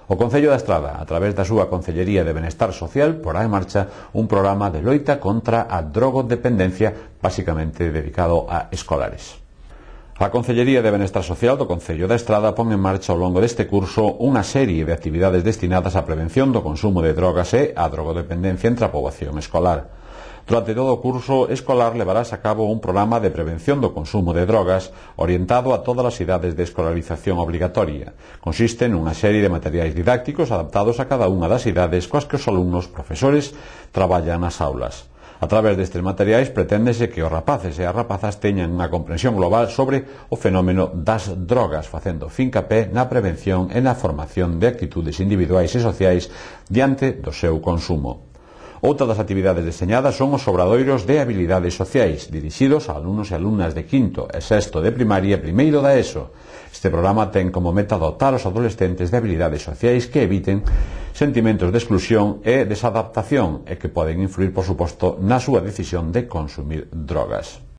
O Concello da Estrada, a través da súa Concellería de Benestar Social, porá en marcha un programa de loita contra a drogodependencia, basicamente dedicado a escolares. A Concellería de Benestar Social do Concello da Estrada pon en marcha ao longo deste curso unha serie de actividades destinadas á prevención do consumo de drogas e a drogodependencia entre a poboación escolar. Durante todo o curso escolar levarás a cabo un programa de prevención do consumo de drogas orientado a todas as idades de escolarización obligatoria. Consiste nunha serie de materiais didácticos adaptados a cada unha das idades coas que os alumnos profesores traballan nas aulas. A través destes materiais preténdese que os rapaces e as rapazas teñan unha comprensión global sobre o fenómeno das drogas, facendo fincapé na prevención e na formación de actitudes individuais e sociais diante do seu consumo. Outra das actividades deseñadas son os obradoiros de habilidades sociais, dirixidos a alumnos e alumnas de quinto e sexto de primaria e primeiro da ESO. Este programa ten como meta dotar os adolescentes de habilidades sociais que eviten sentimentos de exclusión e desadaptación e que poden influir, por suposto, na súa decisión de consumir drogas.